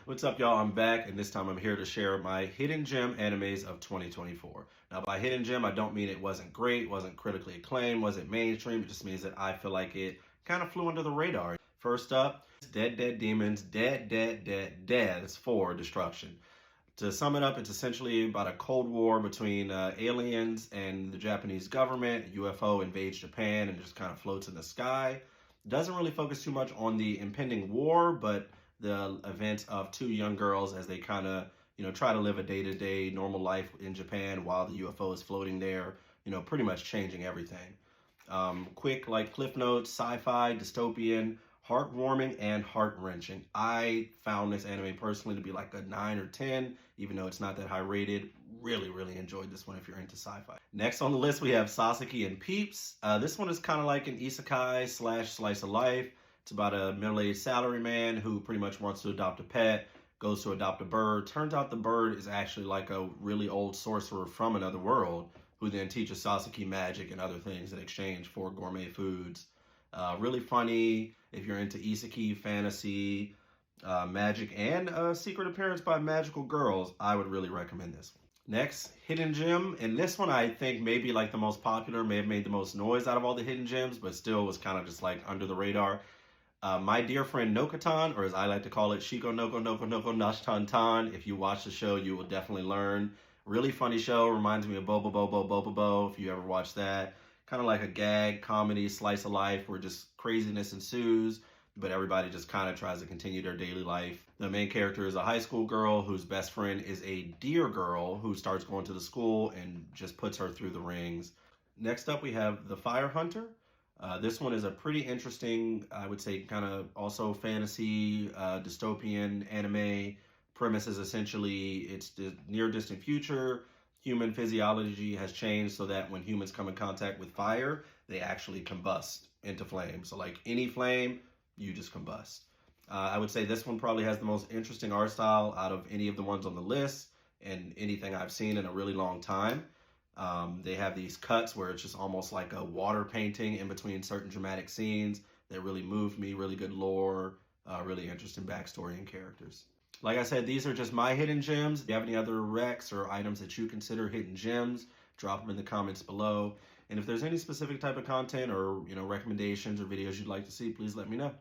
What's up, y'all? I'm back, and this time I'm here to share my hidden gem animes of 2024. Now, by hidden gem, I don't mean it wasn't great, wasn't critically acclaimed, wasn't mainstream. It just means that I feel like it kind of flew under the radar. First up, Dead Dead Demons, Dead Dead Dead Dead. It's for destruction. To sum it up, it's essentially about a Cold War between aliens and the Japanese government. A UFO invades Japan and just kind of floats in the sky. Doesn't really focus too much on the impending war, but the events of two young girls as they kind of, try to live a day-to-day normal life in Japan while the UFO is floating there, pretty much changing everything. Quick, like Cliff Notes, sci-fi, dystopian, heartwarming, and heart-wrenching. I found this anime personally to be like a 9 or 10, even though it's not that high rated. Really, really enjoyed this one if you're into sci-fi. Next on the list, we have Sasaki and Peeps. This one is kind of like an isekai slash slice of life. It's about a middle-aged salaryman who pretty much wants to adopt a pet, goes to adopt a bird. Turns out the bird is actually like a really old sorcerer from another world who then teaches Sasaki magic and other things in exchange for gourmet foods. Really funny if you're into isekai, fantasy, magic, and a secret appearance by magical girls. I would really recommend this one. Next, Hidden Gem. And this one I think may be like the most popular, may have made the most noise out of all the hidden gems, but still was kind of just like under the radar. My Dear Friend Nokatan, or as I like to call it, Shiko Noko Noko Noko Nashtan Tan. If you watch the show, you will definitely learn. Really funny show. Reminds me of Bobo Bobo Bobo Bo, if you ever watched that. Kind of like a gag, comedy, slice of life where just craziness ensues, but everybody just kind of tries to continue their daily life. The main character is a high school girl whose best friend is a deer girl who starts going to the school and just puts her through the rings. Next up, we have The Fire Hunter. This one is a pretty interesting, I would say, kind of also fantasy, dystopian anime. Premise is essentially it's the near distant future. Human physiology has changed so that when humans come in contact with fire, they actually combust into flame. So like any flame, you just combust. I would say this one probably has the most interesting art style out of any of the ones on the list and anything I've seen in a really long time. They have these cuts where it's just almost like a water painting in between certain dramatic scenes that really moved me. Really good lore, really interesting backstory and characters. Like I said, these are just my hidden gems. If you have any other recs or items that you consider hidden gems, drop them in the comments below. And if there's any specific type of content or recommendations or videos you'd like to see, please let me know.